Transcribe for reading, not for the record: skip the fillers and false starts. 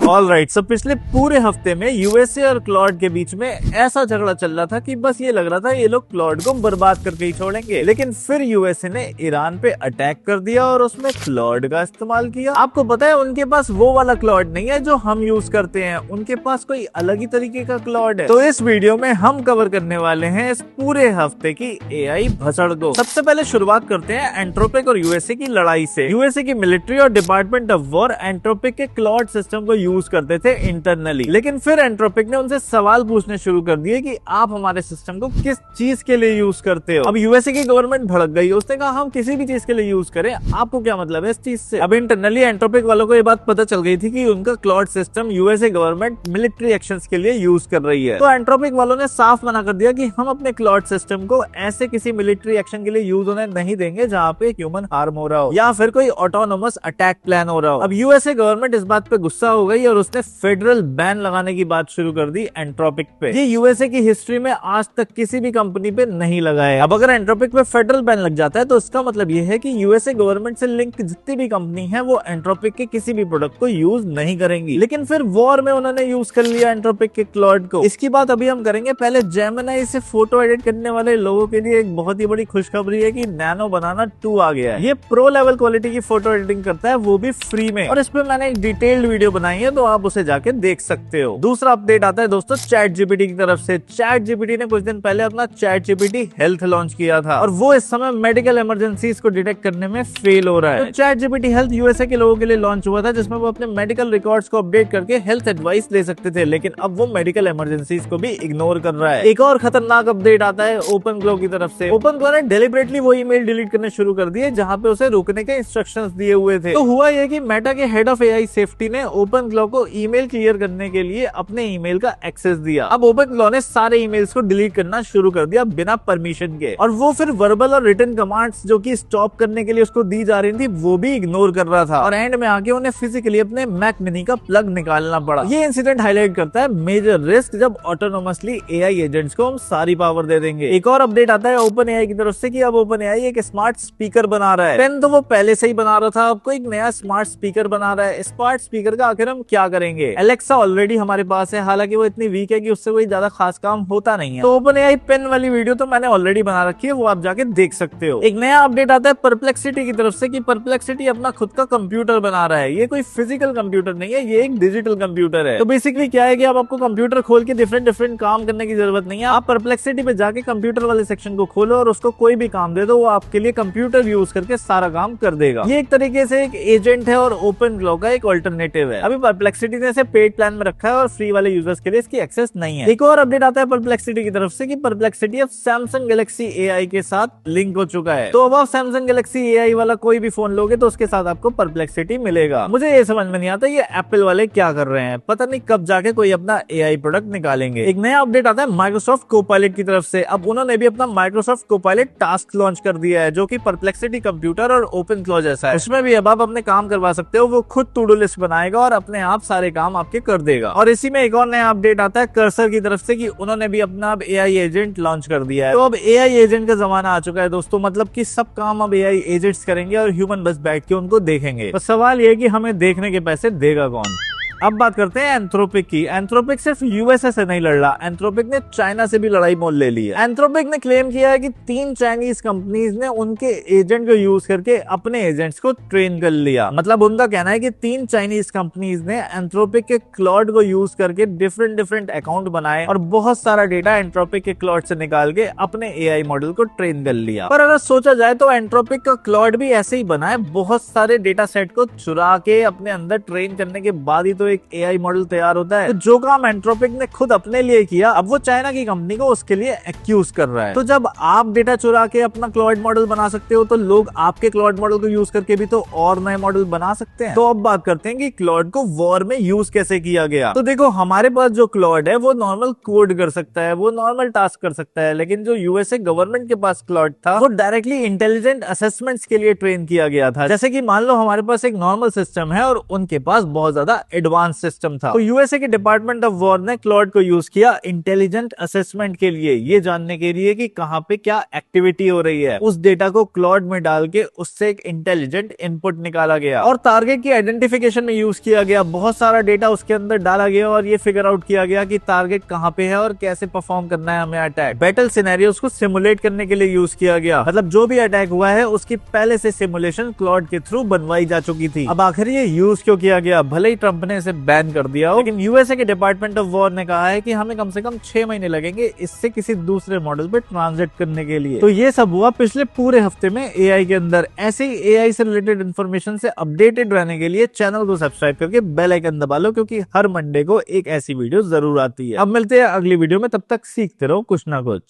Alright, सो पिछले पूरे हफ्ते में यूएसए और क्लॉड के बीच में ऐसा झगड़ा चल रहा था कि बस ये लग रहा था ये लोग क्लॉड को बर्बाद करके ही छोड़ेंगे। लेकिन फिर यूएसए ने ईरान पे अटैक कर दिया और उसमें क्लॉड का इस्तेमाल किया। आपको पता है उनके पास वो वाला क्लॉड नहीं है जो हम यूज करते हैं, उनके पास कोई अलग ही तरीके का क्लॉड है। तो इस वीडियो में हम कवर करने वाले हैं इस पूरे हफ्ते की एआई भसड़ को। सबसे पहले शुरुआत करते हैं एंट्रोपिक और यूएसए की लड़ाई से। यूएसए की मिलिट्री और डिपार्टमेंट ऑफ वॉर एंट्रोपिक के क्लॉड सिस्टम को यूज करते थे इंटरनली, लेकिन फिर एंट्रोपिक ने उनसे सवाल पूछने शुरू कर दिए कि आप हमारे सिस्टम को किस चीज के लिए यूज करते हो। अब यूएसए की गवर्नमेंट भड़क गई, उसने कहा हम किसी भी चीज के लिए यूज करें, आपको क्या मतलब है इस चीज से। अब इंटरनली एंट्रोपिक वालों को ये बात पता चल गई थी कि उनका Claude system USA government military actions के लिए यूज कर रही है। तो एंट्रोपिक वालों ने साफ मना कर दिया कि हम अपने क्लॉड सिस्टम को ऐसे किसी मिलिट्री एक्शन के लिए यूज होने नहीं देंगे जहाँ पे ह्यूमन हार्म हो रहा हो या फिर कोई ऑटोनोमस अटैक प्लान हो रहा हो। अब यूएसए गवर्नमेंट इस बात पे गुस्सा हो गई और उसने फेडरल बैन लगाने की बात शुरू कर दी एंट्रोपिक पे। ये यूएसए की हिस्ट्री में आज तक किसी भी कंपनी पे नहीं लगा है। अब अगर एंट्रोपिक पे फेडरल बैन लग जाता है तो इसका मतलब ये है कि यूएसए गवर्नमेंट से लिंक जितनी भी कंपनी है वो एंट्रोपिक के किसी भी प्रोडक्ट को यूज नहीं करेंगी। लेकिन फिर वॉर में उन्होंने यूज कर लिया एंट्रोपिक के क्लॉड को। इसकी बात अभी हम करेंगे। पहले जेमिनी से फोटो एडिट करने वाले लोगों के लिए एक बहुत ही बड़ी खुशखबरी है कि नैनो बनाना 2 आ गया है। ये प्रो लेवल क्वालिटी की फोटो एडिटिंग करता है, वो भी फ्री में, और इस पे मैंने एक डिटेल्ड वीडियो बनाई है तो आप उसे जाके देख सकते हो। दूसरा अपडेट आता है दोस्तों चैट जीपीटी की तरफ से। चैट जीपीटी ने कुछ दिन पहले अपना चैट जीपीटी हेल्थ लॉन्च किया था और वो इस समय मेडिकल इमरजेंसीज को डिटेक्ट करने में फेल हो रहा है। तो चैट जीपीटी हेल्थ यूएसए के लोगों के लिए लॉन्च हुआ था जिसमें वो अपने मेडिकल रिकॉर्ड्स को अपडेट करके हेल्थ एडवाइस ले सकते थे, लेकिन अब वो मेडिकल इमरजेंसीज को भी इग्नोर कर रहा है। एक और खतरनाक अपडेट आता है ओपनग्लो की तरफ से। ओपनग्लो ने डेलिबरेटली वो ईमेल डिलीट करने शुरू कर दिए जहां पे उसे रुकने के इंस्ट्रक्शंस दिए हुए थे। तो हुआ ये कि मेटा के हेड ऑफ एआई सेफ्टी ने ओपनग्लो को ईमेल क्लियर करने के लिए अपने ईमेल का एक्सेस दिया। अब ओपनग्लो ने सारे ईमेल्स को डिलीट करना शुरू कर दिया बिना परमिशन के, और वो फिर वर्बल और रिटन कमांड्स जो कि स्टॉप करने के लिए उसको दी जा रही थी वो भी इग्नोर कर रहा था, और एंड में आके उन्हें फिजिकली अपने मैक मिनी का प्लग निकालना पड़ा। ये इंसिडेंट हाईलाइट करता है मेजर रिस्क जब ऑटोनोमसली एआई एजेंट्स को हम सारी पावर दे देंगे। एक और अपडेट आता है ओपन एआई की तरफ से कि अब ओपन एआई एक स्मार्ट स्पीकर बना रहा है। पेन तो वो पहले से ही बना रहा था, अब कोई एक नया स्मार्ट स्पीकर बना रहा है। स्मार्ट स्पीकर का आखिर हम क्या करेंगे? एलेक्सा ऑलरेडी हमारे पास है, हालांकि वो इतनी वीक है कि उससे कोई ज्यादा खास काम होता नहीं है। तो ओपन एआई पेन वाली वीडियो तो मैंने ऑलरेडी बना रखी है, वो आप जाके देख सकते हो। एक नया अपडेट आता है परप्लेक्सिटी की तरफ से कि परप्लेक्सिटी अपना खुद का कंप्यूटर बना रहा है। ये कोई फिजिकल कंप्यूटर नहीं है, ये एक डिजिटल कंप्यूटर है। तो बेसिकली क्या है कि अब आपको कंप्यूटर खोल के डिफरेंट काम करने की जरूरत नहीं है। आप परप्लेक्सिटी पे जाके कंप्यूटर वाले सेक्शन को खोलो और उसको कोई भी काम दे दो, वो आपके लिए कंप्यूटर यूज करके सारा काम कर देगा। ये एक तरीके से एक एजेंट है और ओपनग्लो का एक अल्टरनेटिव है। अभी परप्लेक्सिटी ने इसे पेड प्लान में रखा है और फ्री वाले यूजर्स के लिए इसकी एक्सेस नहीं है। एक और अपडेट आता है परप्लेक्सिटी की तरफ से कि परप्लेक्सिटी अब सैमसंग गैलेक्सी एआई के साथ लिंक हो चुका है। तो अब आप सैमसंग गैलेक्सी एआई वाला कोई भी फोन लोगे तो उसके साथ आपको परप्लेक्सिटी मिलेगा। मुझे ये समझ में नहीं आता ये एप्पल वाले क्या कर रहे हैं, पता नहीं कब जाके कोई अपना एआई प्रोडक्ट निकालेंगे। एक नया अपडेट आता है माइक्रोसॉफ्ट कोपायलट की तरफ से। अब उन्होंने भी अपना माइक्रोसॉफ्ट कोपायलट टास्क लॉन्च कर दिया है जो कि परप्लेक्सिटी कंप्यूटर और ओपनग्लो जैसा है। उसमें भी अब आप अपने काम करवा सकते हो, वो खुद टू डू लिस्ट बनाएगा और अपने आप सारे काम आपके कर देगा। और इसी में एक और नया अपडेट आता है कर्सर की तरफ से कि उन्होंने भी अपना अब एआई एजेंट लॉन्च कर दिया है। तो अब एआई एजेंट का जमाना आ चुका है दोस्तों, मतलब कि सब काम अब एआई एजेंट्स करेंगे और ह्यूमन बस बैठ के उनको देखेंगे। तो सवाल ये है कि हमें देखने के पैसे देगा कौन? अब बात करते हैं एंथ्रोपिक की। एंथ्रोपिक सिर्फ यूएसए से नहीं लड़ रहा, एंथ्रोपिक ने चाइना से भी लड़ाई मोल ले ली है। एंथ्रोपिक ने क्लेम किया है कि 3 चाइनीज कंपनीज ने उनके एजेंट को यूज करके अपने एजेंट्स को ट्रेन कर लिया। मतलब उनका कहना है कि 3 चाइनीज कंपनीज ने एंथ्रोपिक के क्लॉड को यूज करके डिफरेंट अकाउंट बनाए और बहुत सारा डेटा एंथ्रोपिक के क्लॉड से निकाल के अपने एआई मॉडल को ट्रेन कर लिया। पर अगर सोचा जाए तो एंथ्रोपिक का क्लॉड भी ऐसे ही बना है, बहुत सारे डेटा सेट को चुरा के अपने अंदर ट्रेन करने के बाद ही तो एक एआई मॉडल तैयार होता है। तो जो काम एंथ्रोपिक ने खुद अपने लिए किया, अब वो चाइना की कंपनी को उसके लिए एक्यूज कर रहा है। तो जब आप डेटा चुरा के अपना क्लॉड मॉडल बना सकते हो तो लोग आपके क्लॉड मॉडल को यूज करके भी तो और नए मॉडल बना सकते हैं। तो अब बात करते हैं कि क्लॉड को वॉर में यूज कैसे किया गया। तो देखो हमारे पास जो क्लॉड है वो नॉर्मल कोड कर सकता है, वो नॉर्मल टास्क कर सकता है, लेकिन जो यूएसए गवर्नमेंट के पास क्लॉड था वो डायरेक्टली इंटेलिजेंट असेसमेंट्स के लिए ट्रेन किया गया था। जैसे कि मान लो हमारे पास एक नॉर्मल सिस्टम है और उनके पास बहुत ज्यादा एडवांस एडवांस सिस्टम था। तो यूएसए के डिपार्टमेंट ऑफ वॉर ने क्लॉड को यूज किया इंटेलिजेंट असेसमेंट के लिए, ये जानने के लिए कि कहां पे क्या एक्टिविटी हो रही है। उस डेटा को क्लॉड में डाल के उससे एक इंटेलिजेंट इनपुट निकाला गया और टारगेट की आइडेंटिफिकेशन में यूज किया गया। बहुत सारा डेटा उसके अंदर डाला गया और ये फिगर आउट किया गया कि टारगेट कहां पे है और कैसे परफॉर्म करना है हमें अटैक। बैटल सिनेरियोस को सिमुलेट करने के लिए यूज किया गया, मतलब जो भी अटैक हुआ है उसकी पहले से सिमुलेशन क्लॉड के थ्रू बनवाई जा चुकी थी। अब आखिर ये यूज क्यों किया गया? भले ही ट्रंप ने इसे बैन कर दिया हो, लेकिन यूएसए के डिपार्टमेंट ऑफ वॉर ने कहा है कि हमें कम से कम 6 महीने लगेंगे इससे किसी दूसरे मॉडल पे ट्रांजिट करने के लिए। तो ये सब हुआ पिछले पूरे हफ्ते में एआई के अंदर। ऐसे ही एआई से रिलेटेड इन्फॉर्मेशन से अपडेटेड रहने के लिए चैनल को सब्सक्राइब करके बेल आइकन दबा लो, क्योंकि हर मंडे को एक ऐसी वीडियो जरूर आती है। अब मिलते हैं अगली वीडियो में, तब तक सीखते रहो कुछ ना कुछ।